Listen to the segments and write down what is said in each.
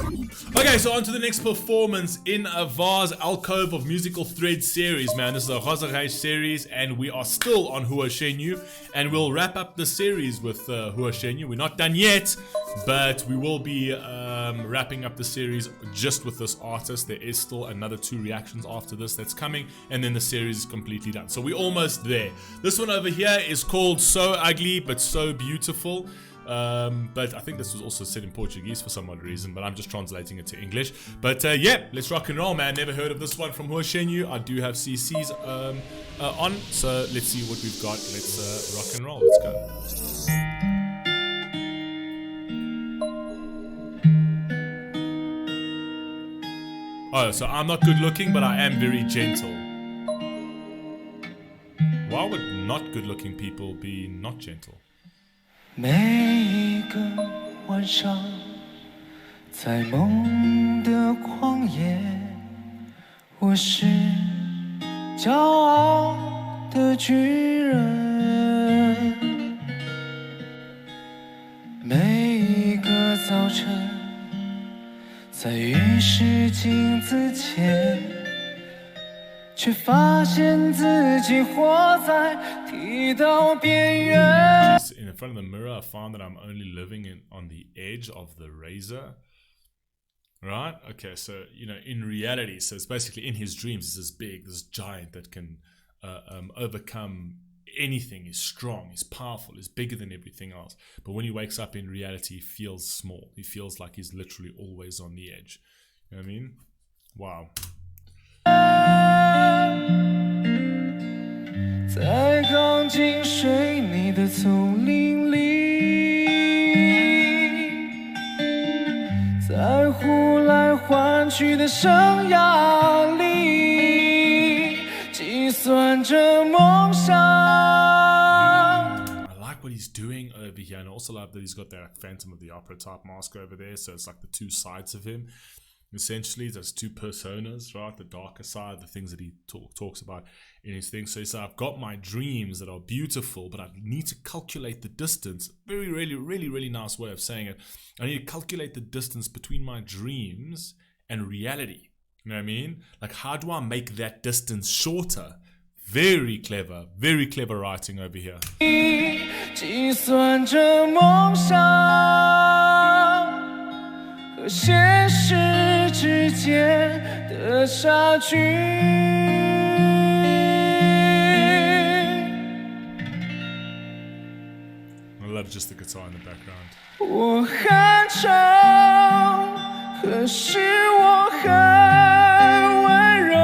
Okay, so on to the next performance in a Vase Alcove of Musical Threads series, man. This is a AGAING series, and we are still on Hua Chenyu, and we'll wrap up the series with Hua Chenyu. We're not done yet, but we will be wrapping up the series just with this artist. There is still another 2 reactions after this that's coming, and then the series is completely done. So we're almost there. This one over here is called So Ugly But So Beautiful. But I think this was also said in Portuguese for some odd reason, but I'm just translating it to English. But yeah, let's rock and roll, man. Never heard of this one from Hua Chenyu. I do have CCs on, so let's see what we've got. Let's rock and roll. Let's go. Oh, so I'm not good looking, but I am very gentle. Why would not good looking people be not gentle? 每一个晚上，在梦的旷野，我是骄傲的巨人。每一个早晨，在浴室镜子前，却发现自己活在剃刀边缘。 In front of the mirror, I found that I'm only living on the edge of the razor. Right? Okay, so, you know, in reality, so it's basically in his dreams, he's this big, this giant that can overcome anything. He's strong, he's powerful, he's bigger than everything else. But when he wakes up in reality, he feels small. He feels like he's literally always on the edge. You know what I mean? Wow. 在钢筋水泥的丛林里，在呼来唤去的生涯里，计算着梦想。I like what he's doing over here, and I also love that he's got that Phantom of the Opera type mask over there. So it's like the 2 sides of him. Essentially, there's 2 personas, right? The darker side, the things that he talks about in his thing. So he said, I've got my dreams that are beautiful, but I need to calculate the distance. Really nice way of saying it. I need to calculate the distance between my dreams and reality. You know what I mean? Like, how do I make that distance shorter? Very clever writing over here. 计算着梦想和现实之间的差距。I love just the guitar in the background. 我很丑，可是我很温柔，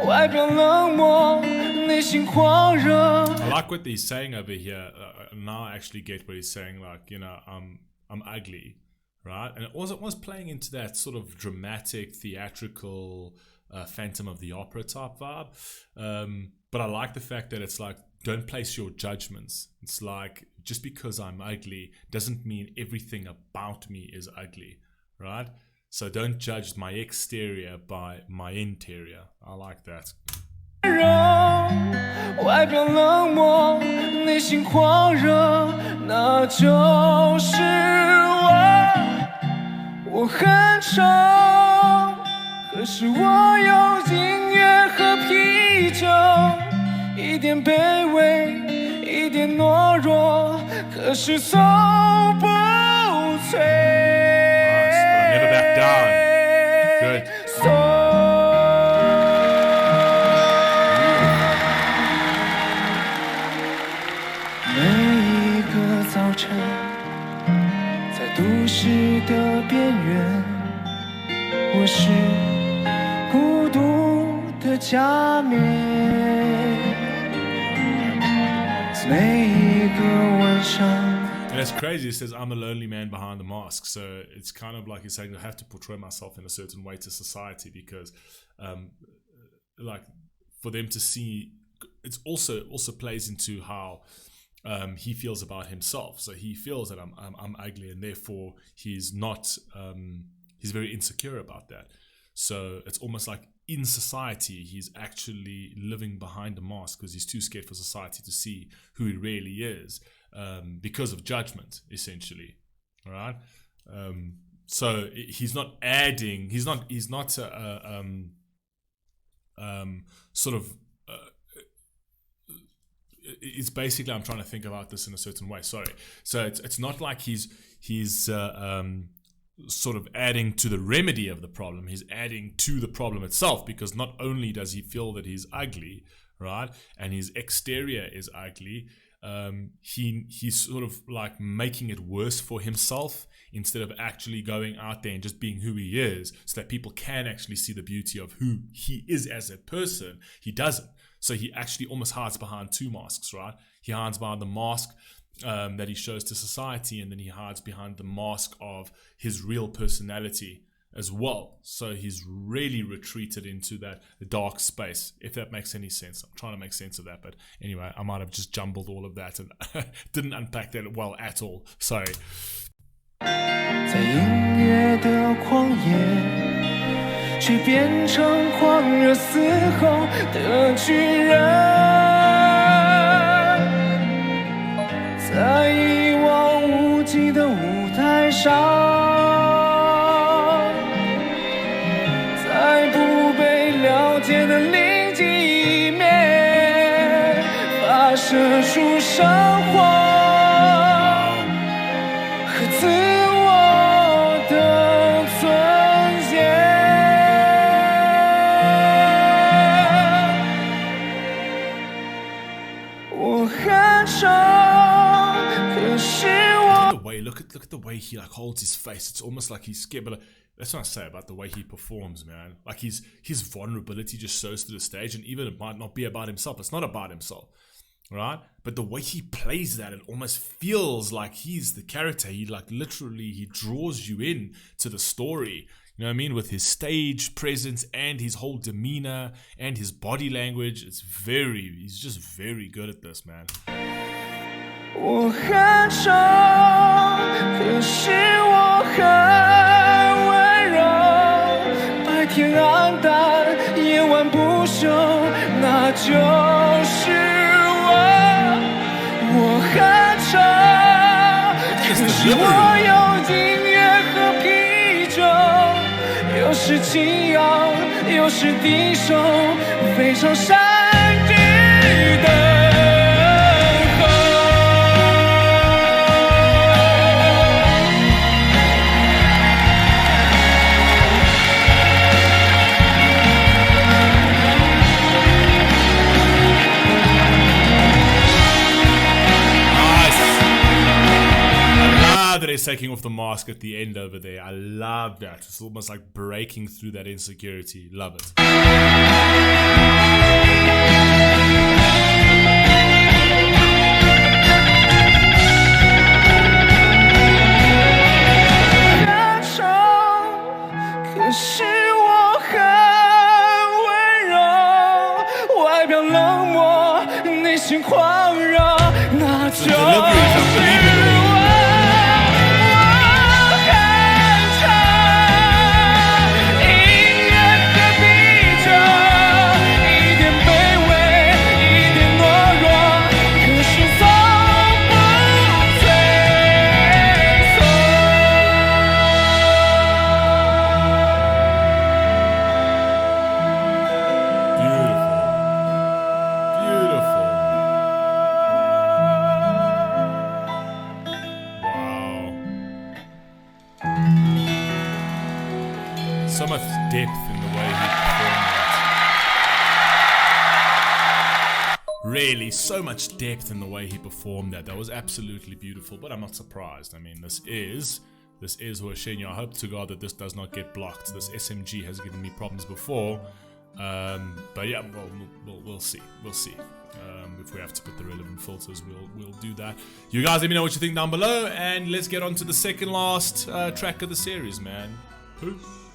外表冷漠，内心狂热。I like what he's saying over here. Now I actually get what he's saying. Like, you know, I'm ugly. Right, and it was playing into that sort of dramatic, theatrical, Phantom of the Opera type vibe. But I like the fact that it's like, don't place your judgments. It's like, just because I'm ugly doesn't mean everything about me is ugly, right? So don't judge my exterior by my interior. I like that. 外表冷漠，内心狂热，那就是我。我很丑，可是我有音乐和啤酒，一点卑微，一点懦弱，可是从不退。Never back down. Good. 每一个早晨，在都市的边缘，我是孤独的假面。每一个晚上。 And it's crazy. He says, I'm a lonely man behind the mask. So it's kind of like he's saying, I have to portray myself in a certain way to society because, like, for them to see, it's also plays into how he feels about himself. So he feels that I'm ugly, and therefore he's not, he's very insecure about that. So it's almost like in society, he's actually living behind a mask because he's too scared for society to see who he really is. Because of judgment, essentially. All right. So he's not adding. He's not sort of. It's basically, I'm trying to think about this in a certain way. Sorry. So it's not like he's sort of adding to the remedy of the problem. He's adding to the problem itself, because not only does he feel that he's ugly, right, and his exterior is ugly, he's sort of like making it worse for himself instead of actually going out there and just being who he is, so that people can actually see the beauty of who he is as a person. He doesn't. So he actually almost hides behind two masks, right? He hides behind the mask that he shows to society, and then he hides behind the mask of his real personality as well. So he's really retreated into that dark space, if that makes any sense. I'm trying to make sense of that, but anyway, I might have just jumbled all of that and didn't unpack that well at all. Sorry. 在音乐的旷野，却变成狂热嘶吼的巨人，在一望无际的舞台上，在不被了解的另一面，发射出生活。 自我的尊严，我很丑，可是我。Look at the way he like holds his face. It's almost like he's scared. But that's what I say about the way he performs, man. Like his vulnerability just shows to the stage, and even it might not be about himself. It's not about himself. Right, but the way he plays that, it almost feels like he's the character. He like literally he draws you in to the story. You know what I mean? With his stage presence and his whole demeanor and his body language, he's just very good at this, man. 我很丑，可是我很温柔。白天暗淡，夜晚不休，那就是。 我很丑，可是我有音乐和啤酒，有时轻扬，有时低首，非常善于等候。 That he's taking off the mask at the end over there. I love that. It's almost like breaking through that insecurity. Love it. The delivery is unbelievable. So much depth in the way he performed that. Really, so much depth in the way he performed that. That was absolutely beautiful, but I'm not surprised. I mean, this is Hua Chenyu. I hope to God that this does not get blocked. This SMG has given me problems before. But yeah, we'll see. We'll see. If we have to put the relevant filters, we'll do that. You guys let me know what you think down below, and let's get on to the second last track of the series, man. Peace.